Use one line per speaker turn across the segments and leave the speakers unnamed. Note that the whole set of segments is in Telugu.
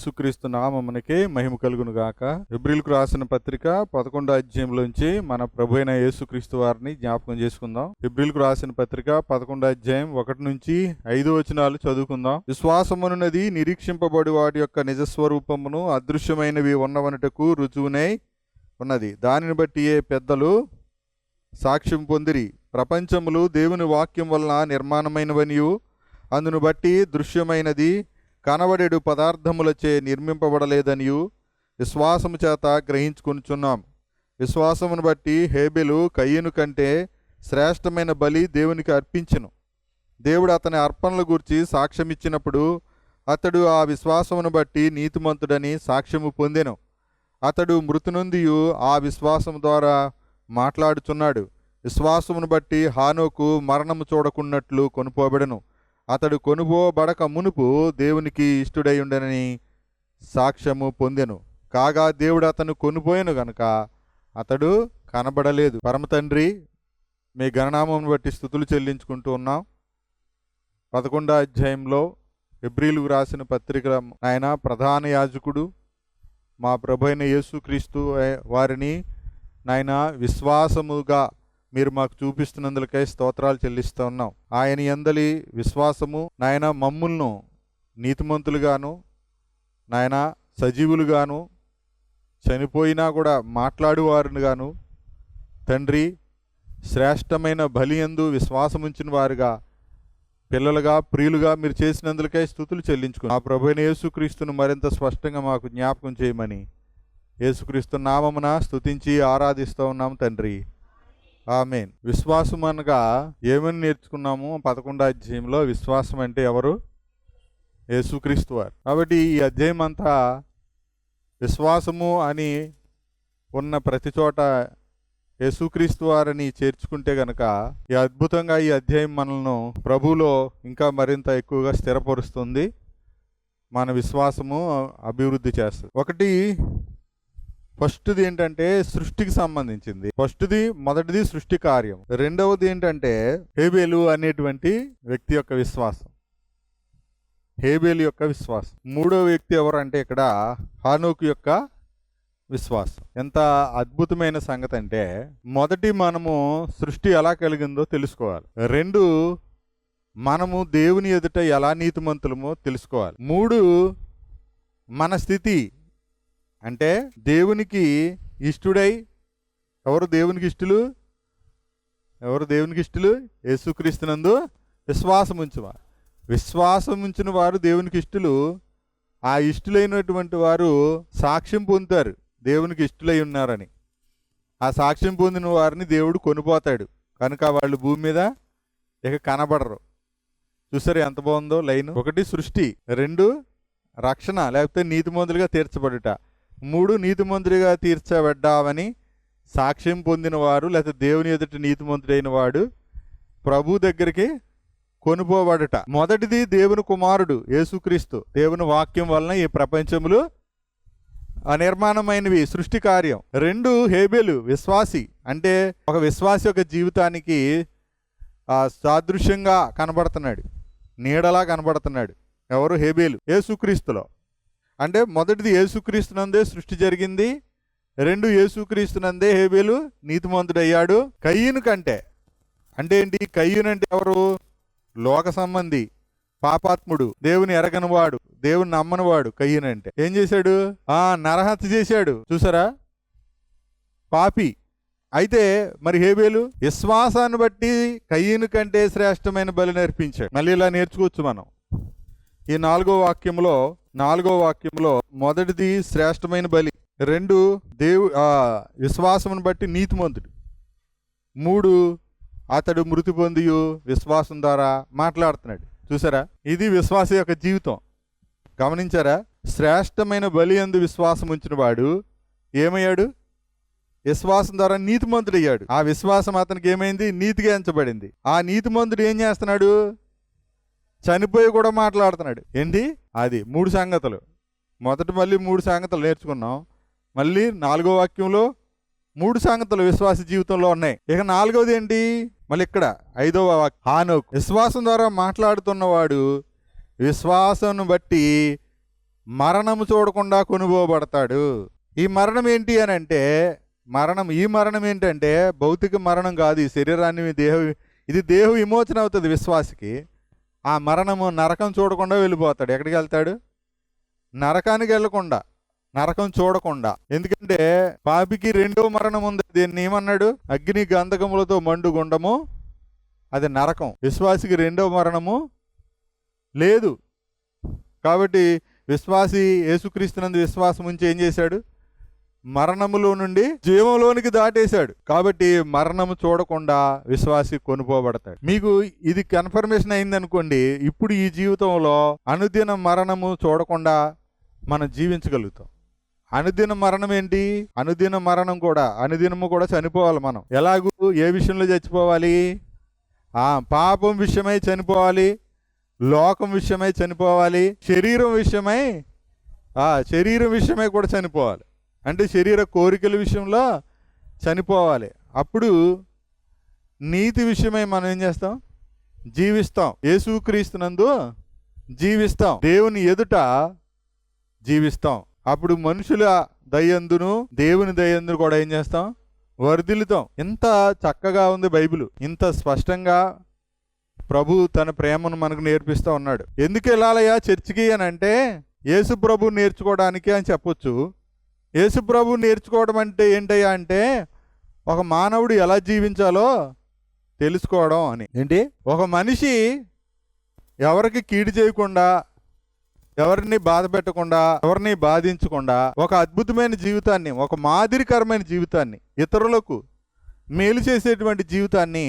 యేసుక్రీస్తు నామమునకే మహిమ కలుగును గాక. హెబ్రీయులకు రాసిన పత్రిక 11వ అధ్యాయంలోంచి మన ప్రభు అయిన యేసుక్రీస్తు వారిని జ్ఞాపకం చేసుకుందాం. హెబ్రీయులకు రాసిన పత్రిక 11వ అధ్యాయం 1 నుంచి 5 వచనాలు చదువుకుందాం. విశ్వాసమునున్నది నిరీక్షింపబడి వాటి యొక్క నిజస్వరూపమును అదృశ్యమైనవి ఉన్నవనుటకు రుజువునై ఉన్నది. దానిని బట్టి పెద్దలు సాక్ష్యం పొందిరి. ప్రపంచములు దేవుని వాక్యం వలన నిర్మాణమైనవనియు అందును బట్టి దృశ్యమైనది కనబడేడు పదార్థములచే నిర్మింపబడలేదనియు విశ్వాసము చేత గ్రహించుకొనుచున్నాం. విశ్వాసమును బట్టి హేబెలు కయ్యను కంటే శ్రేష్టమైన బలి దేవునికి అర్పించెను. దేవుడు అతని అర్పణల గురించి సాక్ష్యమిచ్చినప్పుడు అతడు ఆ విశ్వాసమును బట్టి నీతిమంతుడని సాక్ష్యము పొందెను. అతడు మృతి నొందియు ఆ విశ్వాసము ద్వారా మాట్లాడుచున్నాడు. విశ్వాసమును బట్టి హానోకు మరణము చూడకున్నట్లు కొనుపోబడెను. అతడు కొనుపోబడక మునుపు దేవునికి ఇష్టుడై ఉండనని సాక్ష్యము పొందెను. కాగా దేవుడు అతను కొనుపోయాను గనుక అతడు కనబడలేదు. పరమతండ్రి, మీ గణనామమును బట్టి స్తుతులు చెల్లించుకుంటూ ఉన్నాం. 11వ అధ్యాయంలో హెబ్రీయులకు రాసిన పత్రిక ఆయన ప్రధాన యాజకుడు మా ప్రభు అయిన యేసుక్రీస్తు వారిని నాయన విశ్వాసముగా మీరు మాకు చూపిస్తున్నందులకై స్తోత్రాలు చెల్లిస్తూ ఉన్నాం. ఆయన యందలి విశ్వాసము నాయన మమ్ములను నీతిమంతులుగాను నాయన సజీవులుగాను చనిపోయినా కూడా మాట్లాడువారుగాను తండ్రి శ్రేష్టమైన బలియందు విశ్వాసముంచిన వారుగా పిల్లలుగా ప్రియులుగా మీరు చేసినందులకై స్తుతులు చెల్లించుకుని ఆ ప్రభు అయిన యేసుక్రీస్తును మరింత స్పష్టంగా మాకు జ్ఞాపకం చేయమని యేసుక్రీస్తు నామమున స్తుతించి ఆరాధిస్తూ ఉన్నాం తండ్రి, ఆమేన్. విశ్వాసం అనగా ఏమని నేర్చుకున్నాము 11వ అధ్యాయంలో? విశ్వాసం అంటే ఎవరు? యేసుక్రీస్తు వారు. కాబట్టి ఈ అధ్యాయం అంతా విశ్వాసము అని ఉన్న ప్రతి చోట యేసుక్రీస్తు వారిని చేర్చుకుంటే గనక ఈ అద్భుతంగా ఈ అధ్యాయం మనల్ని ప్రభువులో ఇంకా మరింత ఎక్కువగా స్థిరపరుస్తుంది. మన విశ్వాసము అభివృద్ధి చేస్తుంది. ఒకటి ఫస్ట్ది ఏంటంటే సృష్టికి సంబంధించింది. మొదటిది సృష్టి కార్యం. రెండవది ఏంటంటే హేబేలు అనేటువంటి వ్యక్తి యొక్క విశ్వాసం. హేబేలు యొక్క విశ్వాసం. మూడవ వ్యక్తి ఎవరు అంటే ఇక్కడ హానోకు యొక్క విశ్వాసం. ఎంత అద్భుతమైన సంగతి అంటే మొదటి మనము సృష్టి ఎలా కలిగిందో తెలుసుకోవాలి. 2 మనము దేవుని ఎదుట ఎలా నీతిమంతులమో తెలుసుకోవాలి. 3 మన స్థితి అంటే దేవునికి ఇష్టుడై ఎవరు దేవునికి ఇష్టలు? యేసుక్రీస్తునందు విశ్వాసం ఉంచువారు. విశ్వాసం ఉంచిన వారు దేవునికి ఇష్టలు. ఆ ఇష్టలైనటువంటి వారు సాక్ష్యం పొందుతారు దేవునికి ఇష్టలై ఉన్నారని. ఆ సాక్ష్యం పొందిన వారిని దేవుడు కొనిపోతాడు కనుక వాళ్ళు భూమి మీద ఇక కనబడరు. చూసారు ఎంత బాగుందో లైన్? 1 సృష్టి, 2 రక్షణ లేకపోతే నీతిమంతులుగా తీర్చబడుట, 3 నీతిమంతుడిగా తీర్చబడ్డావని సాక్ష్యం పొందిన వారు లేకపోతే దేవుని ఎదుట నీతిమంతుడైన వాడు ప్రభు దగ్గరికి కొనుపోబడట. మొదటిది దేవుని కుమారుడు యేసుక్రీస్తు. దేవుని వాక్యం వలన ఈ ప్రపంచములు అనిర్మాణమైనవి, సృష్టి కార్యం. 2 హేబేలు విశ్వాసి. అంటే ఒక విశ్వాసి యొక్క జీవితానికి సాదృశ్యంగా కనబడుతున్నాడు, నీడలా కనబడుతున్నాడు. ఎవరు? హేబేలు. యేసుక్రీస్తులో అంటే మొదటిది యేసుక్రీస్తునందే సృష్టి జరిగింది. 2 యేసుక్రీస్తునందే హేబేలు నీతిమంతుడయ్యాడు. కయ్యను కంటే అంటే ఏంటి? కయ్యను అంటే ఎవరు? లోక సంబంధి, పాపాత్ముడు, దేవుని ఎరగనివాడు, దేవుని నమ్మనివాడు. కయ్యను అంటే ఏం చేశాడు? నరహత్య చేశాడు. చూసారా? పాపి. అయితే మరి హేబేలు విశ్వాసాన్ని బట్టి కయ్యను కంటే శ్రేష్టమైన బలిని అర్పించాడు. మళ్ళీ ఇలా నేర్చుకోవచ్చు మనం. ఈ 4వ వాక్యంలో మొదటిది శ్రేష్టమైన బలి, 2 విశ్వాసమును బట్టి నీతిమంతుడు, 3 అతడు మృతి పొందియు విశ్వాసం ద్వారా మాట్లాడుతున్నాడు. చూసారా? ఇది విశ్వాస యొక్క జీవితం. గమనించారా? శ్రేష్టమైన బలి యందు విశ్వాసం ఉంచిన వాడు ఏమయ్యాడు? విశ్వాసం ద్వారా నీతిమంతుడయ్యాడు. ఆ విశ్వాసం అతనికి ఏమైంది? నీతిగా ఎంచబడింది. ఆ నీతిమంతుడు ఏం చేస్తున్నాడు? చనిపోయి కూడా మాట్లాడుతున్నాడు. ఏంటి అది? 3 సంగతులు. మళ్ళీ 3 సంగతులు నేర్చుకున్నాం. మళ్ళీ 4వ వాక్యంలో 3 సంగతులు విశ్వాస జీవితంలో ఉన్నాయి. ఇక 4వది ఏంటి? మళ్ళీ ఇక్కడ 5వ వాక్యం హానోకు. విశ్వాసం ద్వారా మాట్లాడుతున్నవాడు విశ్వాసం బట్టి మరణము చూడకుండా కొనుగోబడతాడు. ఈ మరణం ఏంటి అని అంటే ఈ మరణం ఏంటంటే భౌతిక మరణం కాదు. ఈ శరీరాన్ని ఇది దేహ విమోచన అవుతుంది విశ్వాసికి. ఆ మరణము నరకం చూడకుండా వెళ్ళిపోతాడు. ఎక్కడికి వెళ్తాడు? నరకానికి వెళ్ళకుండా, నరకం చూడకుండా. ఎందుకంటే పాపికి రెండో మరణం ఉంది. దీన్ని ఏమన్నాడు? అగ్ని గంధకములతో మండు గుండము, అది నరకం. విశ్వాసికి రెండో మరణము లేదు. కాబట్టి విశ్వాసి యేసుక్రీస్తునందు విశ్వాసం ఉంచి ఏం చేశాడు? మరణములో నుండి జీవంలోనికి దాటేశాడు. కాబట్టి మరణము చూడకుండా విశ్వాసి కొనుపోబడతాడు. మీకు ఇది కన్ఫర్మేషన్ అయిందనుకోండి, ఇప్పుడు ఈ జీవితంలో అనుదిన మరణము చూడకుండా మనం జీవించగలుగుతాం. అనుదిన మరణం ఏంటి? అనుదినము కూడా చనిపోవాలి మనం. ఎలాగూ? ఏ విషయంలో చచ్చిపోవాలి? పాపం విషయమై చనిపోవాలి, లోకం విషయమై చనిపోవాలి, శరీరం విషయమై కూడా చనిపోవాలి. అంటే శరీర కోరికల విషయంలో చనిపోవాలి. అప్పుడు నీతి విషయమై మనం ఏం చేస్తాం? జీవిస్తాం. యేసుక్రీస్తునందు జీవిస్తాం, దేవుని ఎదుట జీవిస్తాం. అప్పుడు మనుషుల దయందును దేవుని దయందును కూడా ఏం చేస్తాం? వర్ధిల్లుతాం. ఎంత చక్కగా ఉంది బైబిల్. ఇంత స్పష్టంగా ప్రభు తన ప్రేమను మనకు నేర్పిస్తూ ఉన్నాడు. ఎందుకు వెళ్ళాలయ్యా చర్చికి అని అంటే యేసు ప్రభు నేర్చుకోవడానికి అని చెప్పొచ్చు. యేసు ప్రభు నేర్చుకోవడం అంటే ఏంటయ్యా అంటే ఒక మానవుడు ఎలా జీవించాలో తెలుసుకోవడం అని. ఏంటి? ఒక మనిషి ఎవరికి కీడు చేయకుండా, ఎవరిని బాధ పెట్టకుండా, ఎవరిని బాధించకుండా ఒక అద్భుతమైన జీవితాన్ని, ఒక మాదిరికరమైన జీవితాన్ని, ఇతరులకు మేలు చేసేటువంటి జీవితాన్ని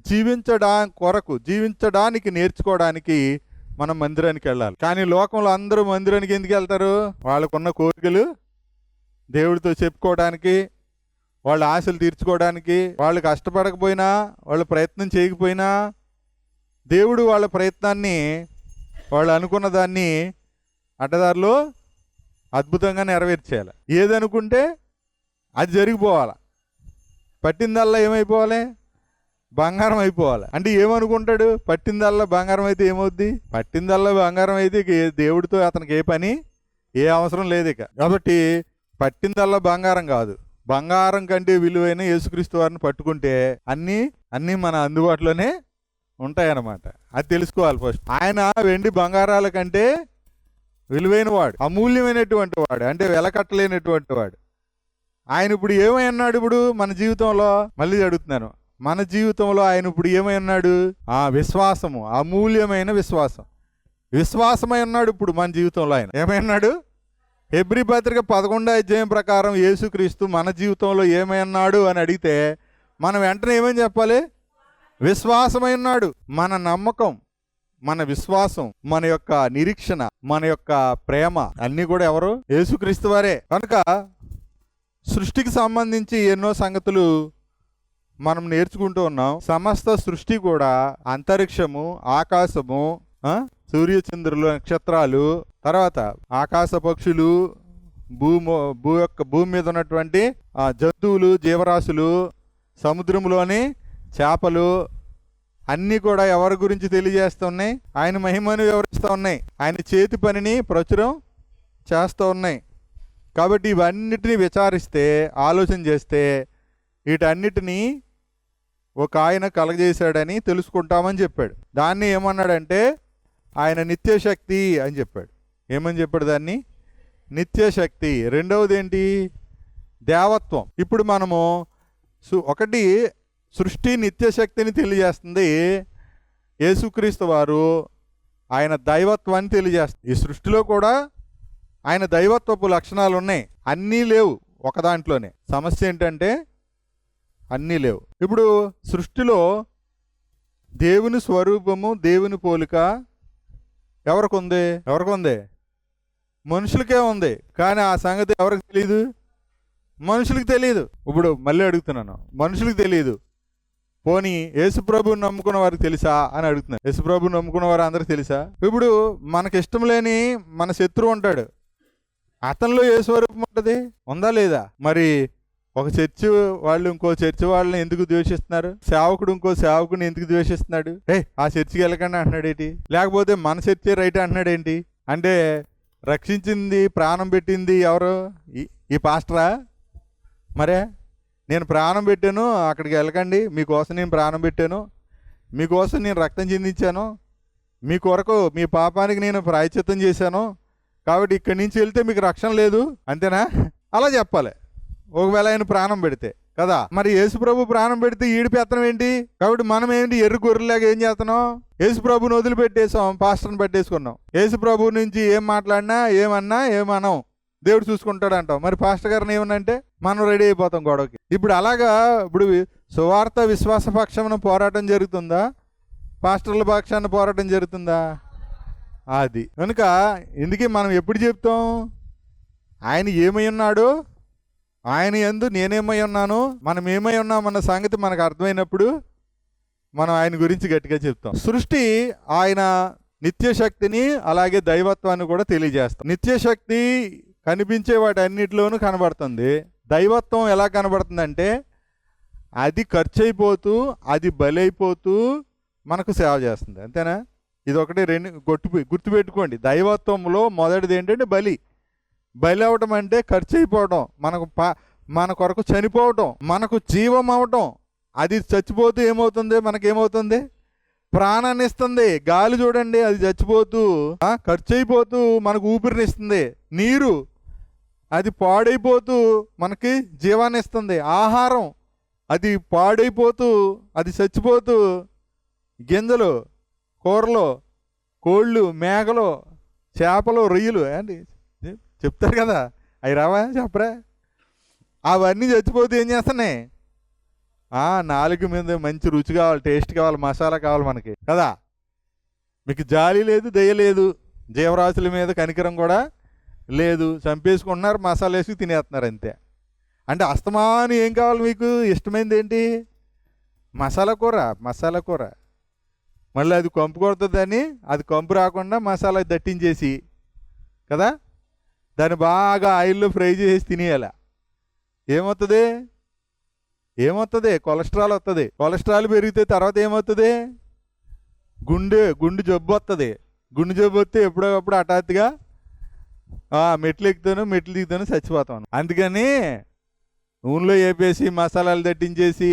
జీవించడానికి నేర్చుకోవడానికి మనం మందిరానికి వెళ్ళాలి. కానీ లోకంలో అందరూ మందిరానికి ఎందుకు వెళ్తారు? వాళ్ళకున్న కోరికలు దేవుడితో చెప్పుకోవడానికి, వాళ్ళ ఆశలు తీర్చుకోవడానికి. వాళ్ళు కష్టపడకపోయినా, వాళ్ళు ప్రయత్నం చేయకపోయినా దేవుడు వాళ్ళ ప్రయత్నాన్ని, వాళ్ళు అనుకున్న దాన్ని అడ్డదారిలో అద్భుతంగా నెరవేర్చేయాలి. ఏదనుకుంటే అది జరిగిపోవాలి. పట్టిందల్లా ఏమైపోవాలి? బంగారం అయిపోవాలి. అంటే ఏమనుకుంటాడు? పట్టిందల్లా బంగారం అయితే ఏమవుద్ది? పట్టిందల్లా బంగారం అయితే దేవుడితో అతనికి ఏ పని, ఏ అవసరం లేదు ఇక. కాబట్టి పట్టిందల్లా బంగారం కాదు, బంగారం కంటే విలువైన యేసుక్రీస్తు వారిని పట్టుకుంటే అన్నీ మన అందుబాటులోనే ఉంటాయన్నమాట. అది తెలుసుకోవాలి ఫస్ట్. ఆయన వెండి బంగారాల కంటే విలువైన వాడు, అమూల్యమైనటువంటి వాడు, అంటే వెలకట్టలేనటువంటి వాడు. ఆయన ఇప్పుడు ఏమై అన్నాడు? ఇప్పుడు మన జీవితంలో, మళ్ళీ అడుగుతున్నాను, మన జీవితంలో ఆయన ఇప్పుడు ఏమై ఉన్నాడు? విశ్వాసము, అమూల్యమైన విశ్వాసమై ఉన్నాడు. ఇప్పుడు మన జీవితంలో ఆయన ఏమై ఉన్నాడు? హెబ్రీ పత్రిక 11వ అధ్యాయం ప్రకారం యేసుక్రీస్తు మన జీవితంలో ఏమై ఉన్నాడు అని అడిగితే మనం వెంటనే ఏమని చెప్పాలి? విశ్వాసమై ఉన్నాడు. మన నమ్మకం, మన విశ్వాసం, మన యొక్క నిరీక్షణ, మన యొక్క ప్రేమ అన్నీ కూడా ఎవరు? యేసుక్రీస్తు వారే. కనుక సృష్టికి సంబంధించి ఎన్నో సంగతులు మనం నేర్చుకుంటూ ఉన్నాం. సమస్త సృష్టి కూడా, అంతరిక్షము, ఆకాశము, సూర్యచంద్రులు, నక్షత్రాలు, తర్వాత ఆకాశ పక్షులు, భూమి మీద ఉన్నటువంటి జంతువులు, జీవరాశులు, సముద్రంలోని చేపలు అన్నీ కూడా ఎవరి గురించి తెలియజేస్తున్నాయి? ఆయన మహిమను వివరిస్తూ ఉన్నాయి, ఆయన చేతి పనిని ప్రచురం చేస్తూ ఉన్నాయి. కాబట్టి ఇవన్నిటిని విచారిస్తే, ఆలోచన చేస్తే వీటన్నిటినీ ఒక ఆయన కలగజేశాడని తెలుసుకుంటామని చెప్పాడు. దాన్ని ఏమన్నాడంటే ఆయన నిత్యశక్తి అని చెప్పాడు. ఏమని చెప్పాడు? దాన్ని నిత్యశక్తి. రెండవది ఏంటి? దేవత్వం. ఇప్పుడు మనము ఒకటి సృష్టి నిత్యశక్తిని తెలియజేస్తుంది, యేసుక్రీస్తు వారు ఆయన దైవత్వాన్ని తెలియజేస్తుంది. ఈ సృష్టిలో కూడా ఆయన దైవత్వపు లక్షణాలు ఉన్నాయి, అన్నీ లేవు ఒక దాంట్లోనే. సమస్య ఏంటంటే అన్నీ లేవు. ఇప్పుడు సృష్టిలో దేవుని స్వరూపము, దేవుని పోలిక ఎవరికి ఉంది? మనుషులకే ఉంది. కానీ ఆ సంగతి ఎవరికి తెలియదు? మనుషులకు తెలియదు. ఇప్పుడు మళ్ళీ అడుగుతున్నాను, మనుషులకు తెలియదు. పోనీ యేసుప్రభుని నమ్ముకున్న వారికి తెలుసా అని అడుగుతున్నాను. యేసుప్రభుని నమ్ముకున్న వారు అందరికి తెలుసా? ఇప్పుడు మనకి ఇష్టం లేని మన శత్రువు ఉంటాడు, అతనిలో ఏ స్వరూపం ఉంటుంది? ఉందా లేదా? మరి ఒక చర్చి వాళ్ళు ఇంకో చర్చి వాళ్ళని ఎందుకు ద్వేషిస్తున్నారు? సేవకుడు ఇంకో సేవకుడిని ఎందుకు ద్వేషిస్తున్నాడు? ఆ చర్చికి వెళ్ళకండి అంటున్నాడు ఏంటి? లేకపోతే మన చర్చి రైట్ అంటున్నాడు ఏంటి? అంటే రక్షించింది, ప్రాణం పెట్టింది ఎవరు? ఈ పాస్టరా? మరే నేను ప్రాణం పెట్టాను, అక్కడికి వెళ్ళకండి, మీకోసం నేను ప్రాణం పెట్టాను, మీకోసం నేను రక్తం చిందించాను, మీ కొరకు మీ పాపానికి నేను ప్రాయశ్చిత్తం చేశాను, కాబట్టి ఇక్కడి నుంచి వెళ్తే మీకు రక్షణ లేదు, అంతేనా? అలా చెప్పాలి ఒకవేళ ఆయన ప్రాణం పెడితే కదా. మరి యేసుప్రభు ప్రాణం పెడితే ఈడిపెత్తనం ఏంటి? కాబట్టి మనం ఏంటి ఎర్ర గొర్రెలాగా ఏం చేస్తున్నాం? యేసుప్రభుని వదిలిపెట్టేసాం, పాస్టర్ని పట్టేసుకున్నాం. యేసుప్రభు నుంచి ఏం మాట్లాడినా ఏమనం దేవుడు చూసుకుంటాడు అంటాం. మరి పాస్టర్ గారిని ఏమనంటే మనం రెడీ అయిపోతాం గొడవకి. ఇప్పుడు అలాగా ఇప్పుడు సువార్త విశ్వాస పక్షాన పోరాటం జరుగుతుందా, పాస్టర్ల పక్షాన పోరాటం జరుగుతుందా? అది కనుక ఎందుకే మనం ఎప్పుడు చెప్తాం ఆయన ఏమై ఉన్నాడు, ఆయన యందు నేనేమై ఉన్నాను, మనం ఏమై ఉన్నామన్న సంగతి మనకు అర్థమైనప్పుడు మనం ఆయన గురించి గట్టిగా చెప్తాం. సృష్టి ఆయన నిత్యశక్తిని అలాగే దైవత్వాన్ని కూడా తెలియజేస్తాం. నిత్యశక్తి కనిపించే వాటి అన్నిటిలోనూ కనబడుతుంది. దైవత్వం ఎలా కనబడుతుందంటే అది ఖర్చు అయిపోతూ అది బలైపోతూ మనకు సేవ చేస్తుంది, అంతేనా? ఇది ఒకటి రెండు గుర్తుపెట్టుకోండి. దైవత్వంలో మొదటిది ఏంటంటే బలి అవటం అంటే ఖర్చు అయిపోవటం, మన కొరకు చనిపోవటం, మనకు జీవం అవటం. అది చచ్చిపోతూ ఏమవుతుంది, మనకేమవుతుంది? ప్రాణాన్ని ఇస్తుంది. గాలి చూడండి, అది చచ్చిపోతూ ఖర్చు అయిపోతూ మనకు ఊపిరినిస్తుంది. నీరు అది పాడైపోతూ మనకి జీవాన్ని ఇస్తుంది. ఆహారం అది పాడైపోతూ అది చచ్చిపోతూ గింజలు, కూరలు, కోళ్ళు, మేకలు, చేపలు, రొయ్యలు ఏంటి చెప్తారు కదా, అవి రావా చెప్పరా? అవన్నీ చచ్చిపోతే ఏం చేస్తున్నాయి? నాలుగు మీద మంచి రుచి కావాలి, టేస్ట్ కావాలి, మసాలా కావాలి మనకి కదా. మీకు జాలి లేదు, దయ లేదు, జీవరాశుల మీద కనికరం కూడా లేదు. చంపేసుకుంటున్నారు, మసాలా వేసి తినేస్తున్నారు అంతే. అంటే అస్తమాను ఏం కావాలి మీకు? ఇష్టమైంది ఏంటి? మసాలా కూర. మళ్ళీ అది కంపు కొడుతుందని అది కంపు రాకుండా మసాలా దట్టించేసి కదా దాన్ని బాగా ఆయిల్లో ఫ్రై చేసి తినేయాల. ఏమవుతుంది? కొలెస్ట్రాల్ వస్తుంది. కొలెస్ట్రాల్ పెరిగితే తర్వాత ఏమవుతుంది? గుండె జబ్బు వస్తుంది. గుండె జబ్బు వస్తే ఎప్పుడప్పుడు హఠాత్తుగా మెట్లు దిగుతాను చచ్చిపోతాను. అందుకని నూనెలో వేపేసి మసాలాలు దట్టించేసి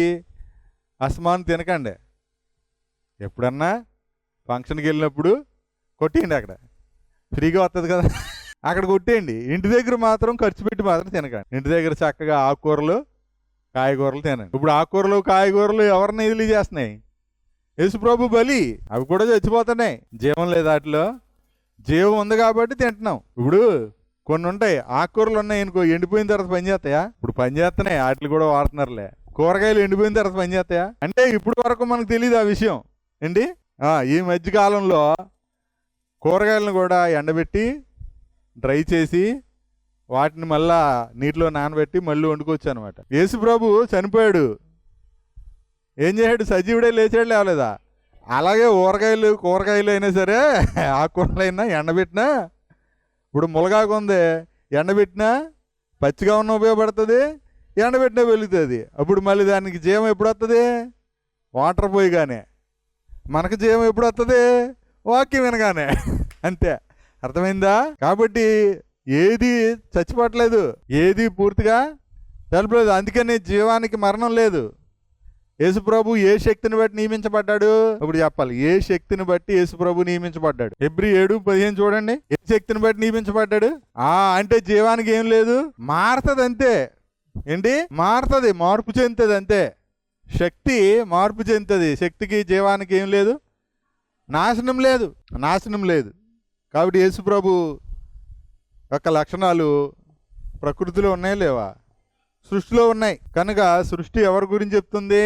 అస్మాను తినకండి. ఎప్పుడన్నా ఫంక్షన్కి వెళ్ళినప్పుడు కొట్టేయండి, అక్కడ ఫ్రీగా వస్తుంది కదా, అక్కడ కొట్టేయండి. ఇంటి దగ్గర మాత్రం ఖర్చు పెట్టి మాత్రం తినకండి. ఇంటి దగ్గర చక్కగా ఆకుకూరలు, కాయగూరలు తినండి. ఇప్పుడు ఆకుకూరలు, కాయగూరలు ఎవరిని ఇదిలి చేస్తున్నాయి? యేసుప్రభు బలి. అవి కూడా చచ్చిపోతున్నాయి. జీవం లేదు వాటిలో, జీవం ఉంది కాబట్టి తింటున్నాం. ఇప్పుడు కొన్ని ఉంటాయి ఆకుకూరలు ఉన్నాయి అనుకో, ఎండిపోయిన తర్వాత పనిచేస్తాయా? ఇప్పుడు పనిచేస్తున్నాయి, వాటిని కూడా వాడుతున్నారులే. కూరగాయలు ఎండిపోయిన తర్వాత పనిచేస్తాయా అంటే ఇప్పుడు వరకు మనకు తెలియదు ఆ విషయం ఏంటి. ఈ మధ్యకాలంలో కూరగాయలను కూడా ఎండబెట్టి డ్రై చేసి వాటిని మళ్ళా నీటిలో నానబెట్టి మళ్ళీ వండుకోవచ్చు అనమాట. యేసుప్రభు చనిపోయాడు, ఏం చేశాడు? సజీవుడే లేచాడు, లేవలేదా? అలాగే కూరగాయలు అయినా సరే, ఆకుకూరలు అయినా ఎండబెట్టినా, ఇప్పుడు ములగాకు ఉంది, ఎండబెట్టినా పచ్చిగా ఉన్న ఉపయోగపడుతుంది, ఎండబెట్టినా వెలుగుతుంది. అప్పుడు మళ్ళీ దానికి జీవం ఎప్పుడు వస్తుంది? వాటర్ పోయిగానే. మనకు జీవం ఎప్పుడు వస్తుంది? వాక్యం వినగానే. అంతే, అర్థమైందా? కాబట్టి ఏది చచ్చిపోవట్లేదు, ఏది పూర్తిగా చనిపోలేదు. అందుకని జీవానికి మరణం లేదు. యేసుప్రభు ఏ శక్తిని బట్టి నియమించబడ్డాడు? ఇప్పుడు చెప్పాలి, ఏ శక్తిని బట్టి యేసుప్రభు నియమించబడ్డాడు? హెబ్రీ 7:15 చూడండి. ఏ శక్తిని బట్టి నియమించబడ్డాడు? అంటే జీవానికి ఏం లేదు, మారుతుంది అంతే. ఏంటి మారుతుంది? మార్పు చెందుతుంది అంతే. శక్తి మార్పు చెందుతుంది. శక్తికి జీవానికి ఏం లేదు, నాశనం లేదు. కాబట్టి యేసుప్రభు యొక్క లక్షణాలు ప్రకృతిలో ఉన్నాయా లేవా? సృష్టిలో ఉన్నాయి. కనుక సృష్టి ఎవరి గురించి చెప్తుంది?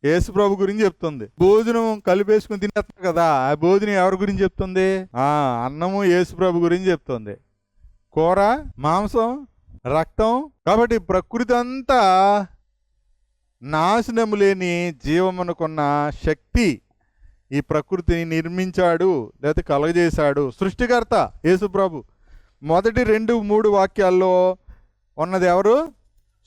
యేసుప్రభు గురించి చెప్తుంది. భోజనం కలిపేసుకుని తినేస్తారు కదా, ఆ భోజనం ఎవరి గురించి చెప్తుంది? అన్నము యేసుప్రభు గురించి చెప్తుంది. కూర, మాంసం, రక్తం. కాబట్టి ప్రకృతి అంతా నాశనము లేని జీవమునకున్న శక్తి ఈ ప్రకృతిని నిర్మించాడు, లేకపోతే కలగజేశాడు సృష్టికర్త యేసుప్రభు. మొదటి 2-3 వాక్యాల్లో ఉన్నది ఎవరు?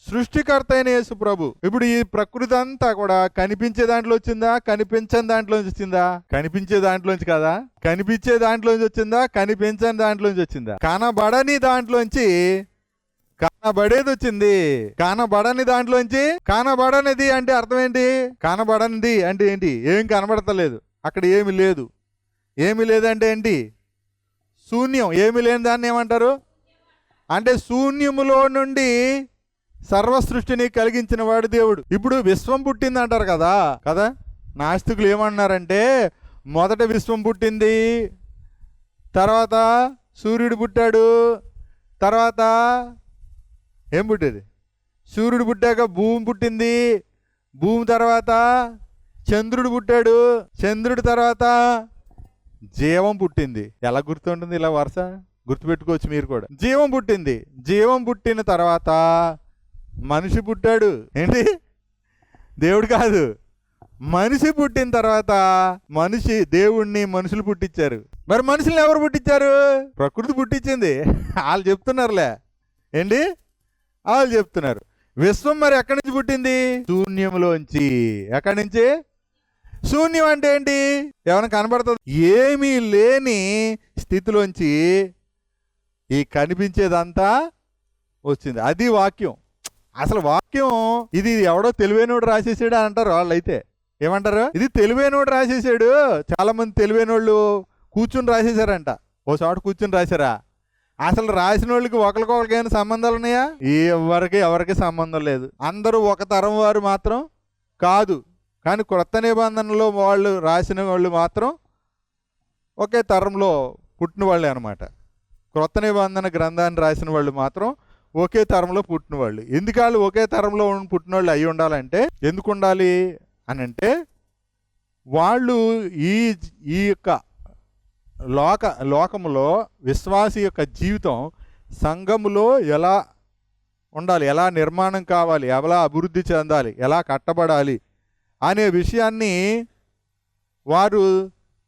సృష్టికర్త అయిన యేసు ప్రభు. ఇప్పుడు ఈ ప్రకృతి అంతా కూడా కనిపించే దాంట్లో వచ్చిందా, కనిపించని దాంట్లోంచి వచ్చిందా? కనిపించే దాంట్లోంచి కదా. కనిపించే దాంట్లోంచి వచ్చిందా, కనిపించని దాంట్లోంచి వచ్చిందా? కనబడని దాంట్లోంచి కనబడేది వచ్చింది. కనబడని దాంట్లోంచి కనబడనిది అంటే అర్థం ఏంటి? కనబడనిది అంటే ఏంటి? ఏం కనబడతలేదు, అక్కడ ఏమి లేదు. ఏమి లేదంటే ఏంటి? శూన్యం. ఏమి లేని దాన్ని ఏమంటారు అంటే శూన్యములో నుండి సర్వ సృష్టిని కలిగించిన వాడు దేవుడు. ఇప్పుడు విశ్వం పుట్టింది అంటారు కదా. నాస్తికులు ఏమన్నారంటే మొదట విశ్వం పుట్టింది, తర్వాత సూర్యుడు పుట్టాడు, తర్వాత ఏం పుట్టేది? సూర్యుడు పుట్టాక భూమి పుట్టింది, భూమి తర్వాత చంద్రుడు పుట్టాడు, చంద్రుడి తర్వాత జీవం పుట్టింది. ఎలా గుర్తుంటుంది? ఇలా వరుస గుర్తుపెట్టుకోవచ్చు మీరు కూడా. జీవం పుట్టింది, జీవం పుట్టిన తర్వాత మనిషి పుట్టాడు. ఏంటి? దేవుడు కాదు, మనిషి పుట్టిన తర్వాత దేవుణ్ణి మనుషులు పుట్టించారు. మరి మనుషుల్ని ఎవరు పుట్టించారు? ప్రకృతి పుట్టించింది. వాళ్ళు చెప్తున్నారులే. ఏంటి? వాళ్ళు చెప్తున్నారు. విశ్వం మరి ఎక్కడి నుంచి పుట్టింది? శూన్యంలోంచి. ఎక్కడి నుంచి? శూన్యం అంటే ఏంటి? ఏమైనా కనబడుతుంది? ఏమీ లేని స్థితిలోంచి ఈ కనిపించేదంతా వచ్చింది. అది వాక్యం. అసలు వాక్యం ఇది ఎవడో తెలివైనోడు రాసేసాడు అంటారు వాళ్ళు. అయితే ఏమంటారు? ఇది తెలివైనోడు రాసేసాడు. చాలా మంది తెలివైనోళ్ళు కూర్చుని రాసేసారంట. ఓ చోట కూర్చుని రాశారా? అసలు రాసిన వాళ్ళకి ఒకరికొకరికి ఏమైనా సంబంధాలు ఉన్నాయా? ఎవరికి సంబంధం లేదు. అందరూ ఒక తరం వారు మాత్రం కాదు. కానీ క్రొత్త నిబంధనలో వాళ్ళు రాసిన వాళ్ళు మాత్రం ఒకే తరంలో పుట్టిన వాళ్ళే అనమాట. క్రొత్త నిబంధన గ్రంథాన్ని రాసిన వాళ్ళు మాత్రం ఒకే తరంలో పుట్టిన వాళ్ళు. ఎందుకు వాళ్ళు ఒకే తరంలో పుట్టిన వాళ్ళు అయి ఉండాలంటే, ఎందుకు ఉండాలి అని అంటే, వాళ్ళు ఈ యొక్క లోకములో విశ్వాసి యొక్క జీవితం సంఘములో ఎలా ఉండాలి, ఎలా నిర్మాణం కావాలి, ఎలా అభివృద్ధి చెందాలి, ఎలా కట్టబడాలి అనే విషయాన్ని వారు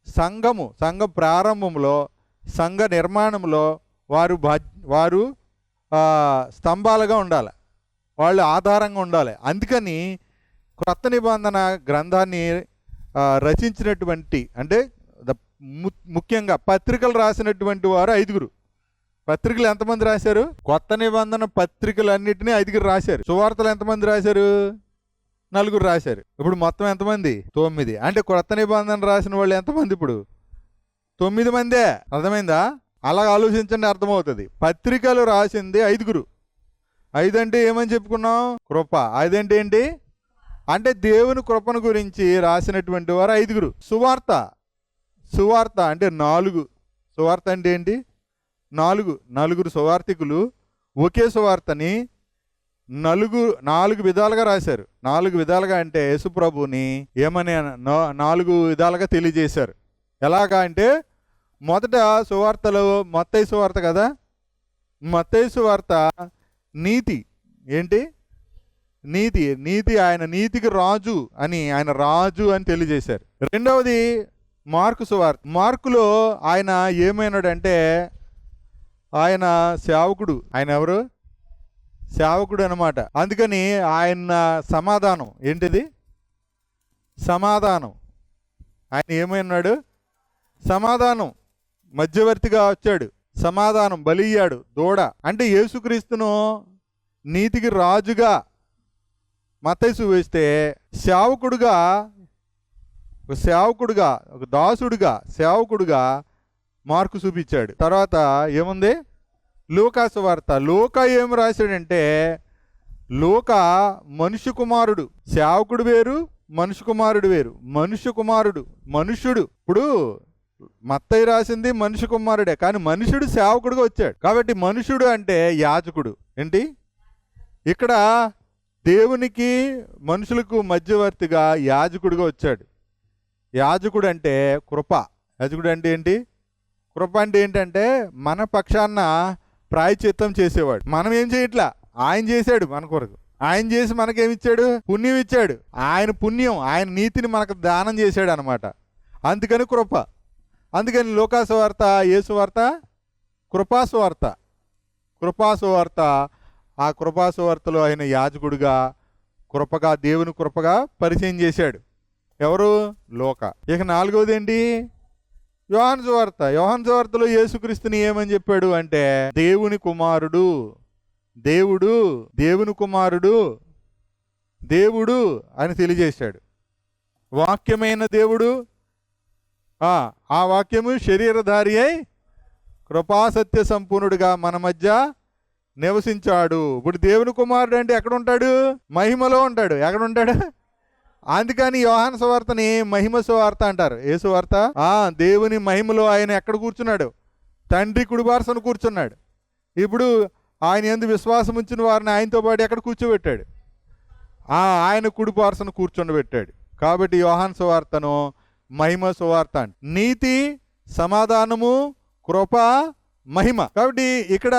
సంఘ ప్రారంభంలో, సంఘ నిర్మాణంలో వారు స్తంభాలుగా ఉండాలి, వాళ్ళు ఆధారంగా ఉండాలి. అందుకని క్రొత్త నిబంధన గ్రంథాన్ని రచించినటువంటి అంటే ముఖ్యంగా పత్రికలు రాసినటువంటి వారు 5. పత్రికలు ఎంతమంది రాశారు? కొత్త నిబంధన పత్రికలన్నిటినీ 5 రాశారు. సువార్తలు ఎంతమంది రాశారు? 4 రాశారు. ఇప్పుడు మొత్తం ఎంతమంది? 9. అంటే క్రొత్త నిబంధన రాసిన వాళ్ళు ఎంతమంది? ఇప్పుడు 9 మందే. అర్థమైందా? అలా ఆలోచించండి, అర్థమవుతుంది. పత్రికలు రాసింది 5. 5 అంటే ఏమని చెప్పుకున్నాం? కృప. 5 అంటే ఏంటి? అంటే దేవుని కృపను గురించి రాసినటువంటి వారు 5. సువార్త అంటే 4. సువార్త అంటే ఏంటి? 4 సువార్తికులు ఒకే సువార్తని 4 విధాలుగా రాశారు. 4 విధాలుగా అంటే యేసుప్రభుని ఏమని 4 విధాలుగా తెలియజేశారు. ఎలాగా అంటే, మొదట సువార్తలు మత్తయి సువార్త కదా. మత్తయి సువార్త నీతి. ఏంటి? నీతి. ఆయన నీతికి రాజు అని, ఆయన రాజు అని తెలియజేశారు. రెండవది మార్కు సువార్త. మార్కులో ఆయన ఏమైనాడంటే ఆయన సేవకుడు. ఆయన ఎవరు? సేవకుడు అనమాట. అందుకని ఆయన సమాధానం. ఏంటిది? సమాధానం. ఆయన ఏమైనాడు? సమాధానం. మధ్యవర్తిగా వచ్చాడు, సమాధానం బలియ్యాడు, దూడ. అంటే యేసుక్రీస్తును నీతికి రాజుగా మత్తయి వేస్తే సేవకుడుగా, ఒక దాసుడుగా, సేవకుడుగా మార్కు చూపించాడు. తర్వాత ఏముంది? లూకా సువార్త. లూకా ఏం రాశాడంటే, లూకా మనుష్య కుమారుడు. సేవకుడు వేరు, మనుష్య కుమారుడు వేరు. మనుష్యుడు. ఇప్పుడు మత్తయి రాసింది మనుష్య కుమారుడే, కానీ మనుష్యుడు సేవకుడుగా వచ్చాడు. కాబట్టి మనుష్యుడు అంటే యాజకుడు. ఏంటి? ఇక్కడ దేవునికి మనుషులకు మధ్యవర్తిగా యాజకుడిగా వచ్చాడు. యాజకుడు అంటే కృప. యాజకుడు అంటే ఏంటి? కృప అంటే ఏంటంటే మన పక్షాన ప్రాయశ్చిత్తం చేసేవాడు. మనం ఏం చేయట్లా, ఆయన చేశాడు మన కొరకు. ఆయన చేసి మనకేమిచ్చాడు? పుణ్యం ఇచ్చాడు. ఆయన పుణ్యం, ఆయన నీతిని మనకు దానం చేశాడు అనమాట. అందుకని కృప. అందుకని లోకాసువార్త, యేసువార్త, కృపాసువార్త. ఆ కృపా సువార్తలో ఆయన యాజకుడిగా కృపగా దేవుని కృపగా పరిచయం చేశాడు. ఎవరు? లూకా. ఇక నాలుగవది ఏంటి? యోహాను సువార్త. యోహాను సువార్తలో యేసుక్రీస్తుని ఏమని చెప్పాడు అంటే దేవుని కుమారుడు, దేవుడు, దేవుని కుమారుడు, దేవుడు అని తెలియజేశాడు. వాక్యమైన దేవుడు, ఆ వాక్యము శరీరధారి అయి కృపాసత్య సంపూర్ణుడిగా మన మధ్య నివసించాడు. ఇప్పుడు దేవుని కుమారుడు అంటే ఎక్కడ ఉంటాడు? మహిమలో ఉంటాడు. ఎక్కడ ఉంటాడు? అందుకని యోహాను సువార్తని మహిమ సువార్త అంటారు. ఏ సువార్త? దేవుని మహిమలో ఆయన ఎక్కడ కూర్చున్నాడు? తండ్రి కుడిపార్శ్వన కూర్చున్నాడు. ఇప్పుడు ఆయన యందు విశ్వాసం ఉంచిన వారిని ఆయనతో పాటు ఎక్కడ కూర్చోబెట్టాడు? ఆయన కుడిపార్శ్వన కూర్చోబెట్టాడు. కాబట్టి యోహాను సువార్తను మహిమ సువార్త అంట. నీతి, సమాధానము, కృప, మహిమ. కాబట్టి ఇక్కడ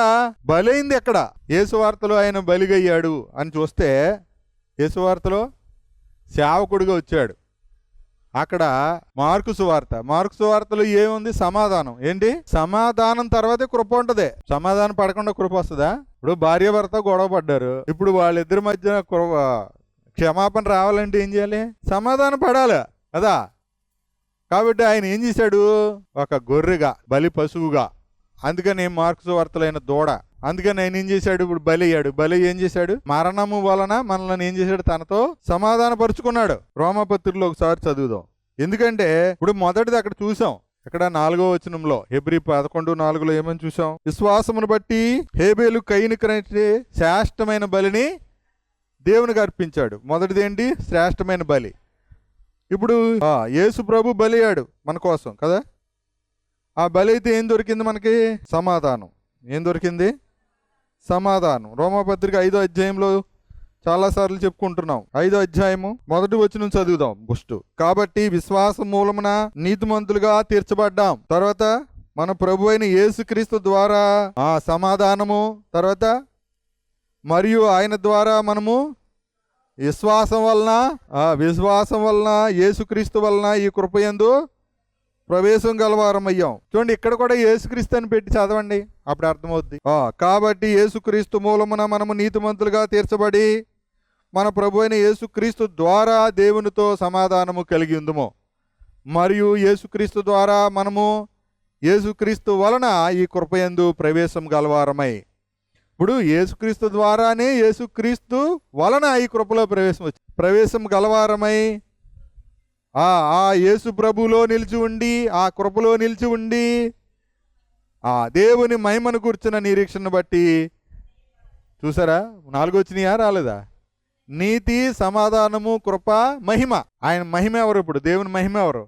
బలైంది ఎక్కడ? యేసు వార్తలో ఆయన బలిగయ్యాడు అని చూస్తే యేసు వార్తలో సేవకుడిగా వచ్చాడు. అక్కడ మార్కు సువార్త. మార్కు సువార్తలో ఏముంది? సమాధానం. ఏంటి? సమాధానం తర్వాతే కృప ఉంటది. సమాధానం పడకుండా కృప వస్తుందా? ఇప్పుడు భార్య భర్త గొడవ పడ్డారు. ఇప్పుడు వాళ్ళిద్దరి మధ్య క్షమాపణ రావాలంటే ఏం చేయాలి? సమాధానం పడాలి కదా. కాబట్టి ఆయన ఏం చేశాడు? ఒక గొర్రెగా, బలి పశువుగా. అందుకని మార్కు సువార్తలైన దూడ. అందుకని ఆయన ఏం చేశాడు? ఇప్పుడు బలి అయ్యాడు. బలి ఏం చేశాడు? మరణము వలన మనల్ని ఏం చేశాడు? తనతో సమాధాన పరుచుకున్నాడు. రోమాపత్రికలో ఒకసారి చదువుదాం. ఎందుకంటే ఇప్పుడు మొదటిది అక్కడ చూసాం. ఇక్కడ 4వ వచనంలో హెబ్రీ 11:4 ఏమని చూసాం? విశ్వాసమును బట్టి హేబేలు కయీను కంటే శ్రేష్టమైన బలిని దేవునికి అర్పించాడు. మొదటిది ఏంటి? శ్రేష్టమైన బలి. ఇప్పుడు యేసు ప్రభు బలి అయ్యాడు మన కోసం కదా. ఆ బలి అయితే ఏం దొరికింది మనకి? సమాధానం. ఏం దొరికింది? సమాధానం. రోమాపత్రిక 5వ అధ్యాయంలో చాలాసార్లు చెప్పుకుంటున్నాం. 5వ అధ్యాయము 1వ వచనం చదువుదాం ఫస్ట్. కాబట్టి విశ్వాసం మూలమున నీతిమంతులుగా తీర్చబడ్డాం. తర్వాత మన ప్రభు అయిన యేసుక్రీస్తు ద్వారా సమాధానము. తర్వాత మరియు ఆయన ద్వారా మనము విశ్వాసం వలన యేసుక్రీస్తు వలన ఈ కృపయందు ప్రవేశం గలవారమయ్యాం. చూడండి, ఇక్కడ కూడా యేసుక్రీస్తు అని పెట్టి చదవండి, అప్పుడు అర్థమవుద్ది. కాబట్టి యేసుక్రీస్తు మూలమున మనము నీతిమంతులుగా తీర్చబడి మన ప్రభు అయిన యేసుక్రీస్తు ద్వారా దేవునితో సమాధానము కలిగి ఉందుము. మరియు యేసుక్రీస్తు ద్వారా మనము యేసుక్రీస్తు వలన ఈ కృపయందు ప్రవేశం గలవారమై. ఇప్పుడు యేసుక్రీస్తు ద్వారానే యేసుక్రీస్తు వలన ఈ కృపలో ప్రవేశం గలవారమై యేసు ప్రభులో నిలిచి ఉండి, ఆ కృపలో నిలిచి ఉండి, దేవుని మహిమను కూర్చున్న నిరీక్షను బట్టి. చూసారా? 4 వచ్చినాయా? రాలేదా? నీతి, సమాధానము, కృప, మహిమ. ఆయన మహిమ ఎవరు? ఇప్పుడు దేవుని మహిమ ఎవరు?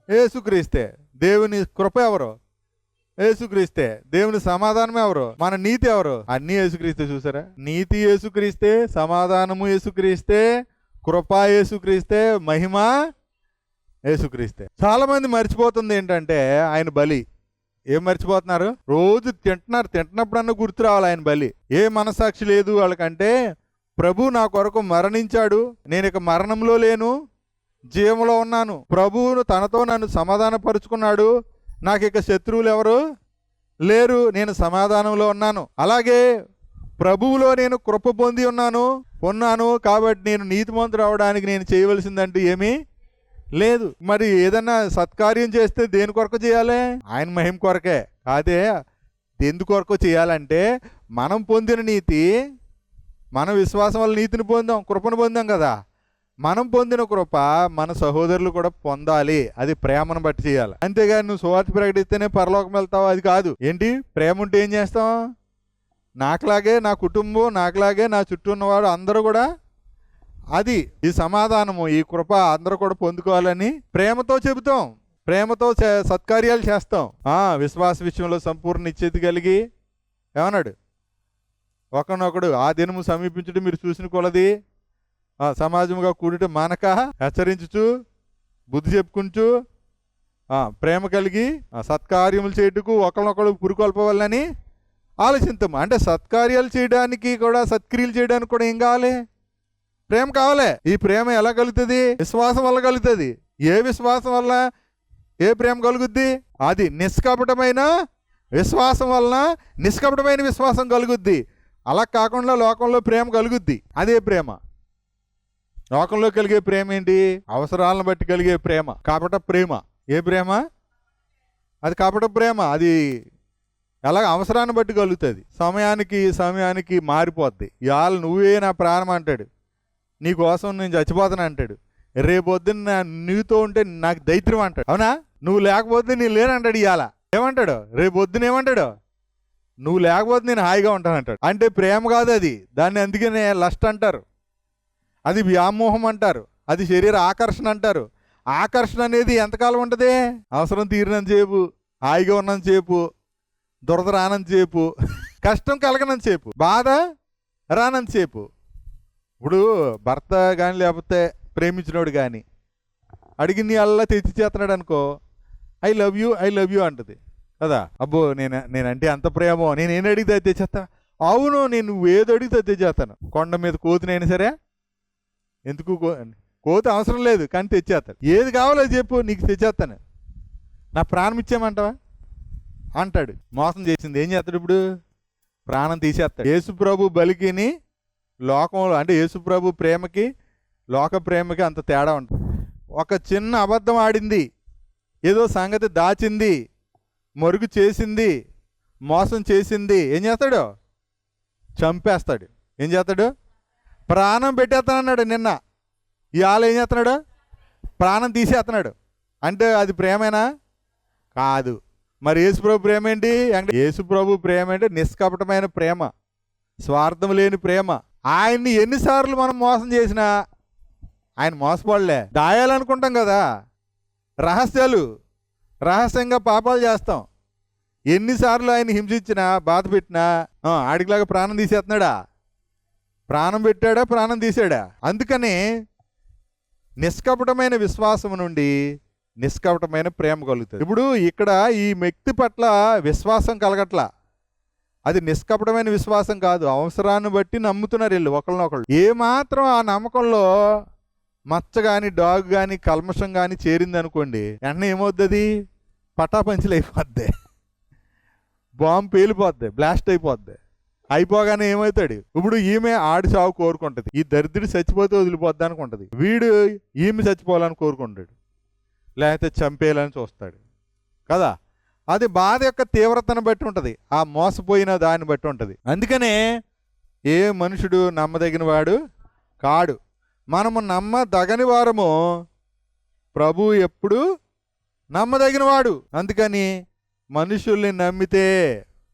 యేసుక్రీస్తే. దేవుని కృప ఎవరు? యేసుక్రీస్తే. దేవుని సమాధానం ఎవరు? మన నీతి ఎవరు? అన్ని యేసుక్రీస్తే. చూసారా? నీతి యేసుక్రీస్తే, సమాధానము యేసుక్రీస్తే, కృప యేసుక్రీస్తే, మహిమ యేసుక్రీస్తే. చాలా మంది మర్చిపోతుంది ఏంటంటే ఆయన బలి. ఏం మర్చిపోతున్నారు? రోజు తింటున్నప్పుడన్నా గుర్తు రావాలి ఆయన బలి. ఏ మనసాక్షి లేదు వాళ్ళకంటే ప్రభు నా కొరకు మరణించాడు, నేను ఇక మరణంలో లేను, జీవంలో ఉన్నాను. ప్రభువును తనతో నన్ను సమాధాన పరుచుకున్నాడు, నాకు ఇక శత్రువులు ఎవరు లేరు, నేను సమాధానంలో ఉన్నాను. అలాగే ప్రభువులో నేను కృప పొంది ఉన్నాను కాబట్టి నేను నీతిమంతుడు అవడానికి నేను చేయవలసిందంటూ ఏమీ లేదు. మరి ఏదన్నా సత్కార్యం చేస్తే దేని కొరకు చేయాలి? ఆయన మహిమ కొరకే. అదే ఎందుకు కొరకు చేయాలంటే మనం పొందిన నీతి, మన విశ్వాసం వల్ల నీతిని పొందాం, కృపను పొందాం కదా. మనం పొందిన కృప మన సహోదరులు కూడా పొందాలి. అది ప్రేమను బట్టి చేయాలి. అంతేగాని నువ్వు సువార్త ప్రకటిస్తేనే పరలోకం వెళ్తావు అది కాదు. ఏంటి? ప్రేమ ఉంటే ఏం చేస్తాం? నాకులాగే నా కుటుంబం, నాకులాగే నా చుట్టూ ఉన్నవాడు అందరూ కూడా, అది ఈ సమాధానము, ఈ కృప అందరూ కూడా పొందుకోవాలని ప్రేమతో చెబుతాం, ప్రేమతో సత్కార్యాలు చేస్తాం. విశ్వాస విషయంలో సంపూర్ణ నిశ్చయిత కలిగి ఏమన్నాడు? ఒకనొకడు ఆ దినము సమీపించుట మీరు చూసిన కొలది సమాజముగా కూడిట మానక హెచ్చరించుచు, బుద్ధి చెప్పుకుంటూ, ప్రేమ కలిగి సత్కార్యములు చేయుటకు ఒకరినొకడు పురుకొల్పవాలని ఆలోచిస్తాము. అంటే సత్కార్యాలు చేయడానికి కూడా, సత్క్రియలు చేయడానికి కూడా ఏం కావాలి? ప్రేమ కావాలి. ఈ ప్రేమ ఎలా కలుగుతుంది? విశ్వాసం వల్ల కలుగుతుంది. ఏ విశ్వాసం వల్ల ఏ ప్రేమ కలుగుద్ది? అది నిష్కపటమైన విశ్వాసం వలన నిష్కపటమైన విశ్వాసం కలుగుద్ది. అలా కాకుండా లోకంలో ప్రేమ కలుగుద్ది. అదే ప్రేమ. లోకంలో కలిగే ప్రేమ ఏంటి? అవసరాలను బట్టి కలిగే ప్రేమ, కపట ప్రేమ. ఏ ప్రేమ అది? కపట ప్రేమ. అది ఎలాగ అవసరాన్ని బట్టి కలుగుతుంది, సమయానికి మారిపోద్ది. ఇవాళ నువ్వే నా ప్రాణం అంటాడు, నీ కోసం నేను చచ్చిపోతాను అంటాడు. రేపొద్దున్న నీతో ఉంటే నాకు దైత్యం అంటాడు. అవునా? నువ్వు లేకపోతే నేను లేనంటాడు. ఇవాళ ఏమంటాడు? రేపొద్దున ఏమంటాడు? నువ్వు లేకపోతే నేను హాయిగా ఉంటాను అంటాడు. అంటే ప్రేమ కాదు అది. దాన్ని అందుకనే లస్ట్ అంటారు, అది వ్యామోహం అంటారు, అది శరీర ఆకర్షణ అంటారు. ఆకర్షణ అనేది ఎంతకాలం ఉంటుంది? అవసరం తీరినంతసేపు, హాయిగా ఉన్నంతసేపు, దురద రానంతసేపు, కష్టం కలగనంతసేపు, బాధ రానంతసేపు. ఇప్పుడు భర్త కానీ లేకపోతే ప్రేమించినోడు కానీ అడిగింది అల్లా తెచ్చి చేస్తున్నాడు అనుకో, ఐ లవ్ యూ అంటది కదా. అబ్బో నేనంటే అంత ప్రేమో, నేనేం అడిగితే తెచ్చేస్తా. అవును, నేను ఏది అడిగితే తెచ్చేస్తాను. కొండ మీద కోతినైనా సరే, ఎందుకు కోతి అవసరం లేదు కానీ తెచ్చేస్తాను. ఏది కావాలో చెప్పు, నీకు తెచ్చేస్తాను. నా ప్రాణం ఇచ్చేయమంటావా అంటాడు. మోసం చేసింది ఏం చేస్తాడు? ఇప్పుడు ప్రాణం తీసేస్తాడు. యేసుప్రభు బలికిని లోకంలో, అంటే యేసుప్రభు ప్రేమకి లోక ప్రేమకి అంత తేడా ఉంటుంది. ఒక చిన్న అబద్ధం ఆడింది, ఏదో సంగతి దాచింది, మరుగు చేసింది, మోసం చేసింది, ఏం చేస్తాడు? చంపేస్తాడు. ఏం చేస్తాడు? ప్రాణం పెట్టేస్తానన్నాడు నిన్న, ఇవాళ ఏం చేస్తున్నాడు? ప్రాణం తీసేస్తున్నాడు. అంటే అది ప్రేమేనా? కాదు. మరి యేసుప్రభు ప్రేమ ఏంటి? యేసుప్రభు ప్రేమ అంటే నిష్కపటమైన ప్రేమ, స్వార్థం లేని ప్రేమ. ఆయన్ని ఎన్నిసార్లు మనం మోసం చేసినా ఆయన మోసపడలే. దాయాలనుకుంటాం కదా, రహస్యంగా పాపాలు చేస్తాం. ఎన్నిసార్లు ఆయన హింసించినా బాధ పెట్టినా ఆడికిలాగా ప్రాణం తీసేస్తున్నాడా? ప్రాణం పెట్టాడా? ప్రాణం తీసాడా? అందుకని నిష్కపటమైన విశ్వాసం నుండి నిష్కపటమైన ప్రేమ కలుగుతుంది. ఇప్పుడు ఇక్కడ ఈ వ్యక్తి పట్ల విశ్వాసం కలగట్లా, అది నిష్కపటమైన విశ్వాసం కాదు. అవసరాన్ని బట్టి నమ్ముతున్నారు వీళ్ళు ఒకళ్ళనొకళ్ళు. ఏమాత్రం ఆ నమ్మకంలో మచ్చ కానీ డాగ్ కానీ కల్మషం కానీ చేరింది అనుకోండి, వెంటనే ఏమవుతుంది? పటాపంచలు అయిపోద్ది, బాంబు పేలిపోద్ది, బ్లాస్ట్ అయిపోద్ది. అయిపోగానే ఏమవుతాడు? ఇప్పుడు ఈమె ఆడి చావు కోరుకుంటుంది, ఈ దరిద్రుడు చచ్చిపోతే వదిలిపోద్ది అనుకుంటుంది. వీడు ఈమె చచ్చిపోవాలని కోరుకుంటాడు, లేకపోతే చంపేయాలని చూస్తాడు కదా. అది బాధ యొక్క తీవ్రతను బట్టి ఉంటుంది, ఆ మోసపోయిన దాన్ని బట్టి ఉంటుంది. అందుకనే ఏ మనుషుడు నమ్మదగిన వాడు కాడు. మనము నమ్మదగని వారము, ప్రభు ఎప్పుడు నమ్మదగిన వాడు. అందుకని మనుషుల్ని నమ్మితే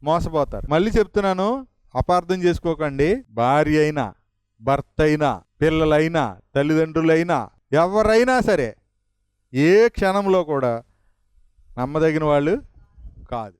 మోసపోతారు. మళ్ళీ చెప్తున్నాను, అపార్థం చేసుకోకండి. భార్య అయినా, భర్త అయినా, పిల్లలైనా, తల్లిదండ్రులైనా, ఎవరైనా సరే ఏ క్షణంలో కూడా నమ్మదగిన వాళ్ళు కాదు.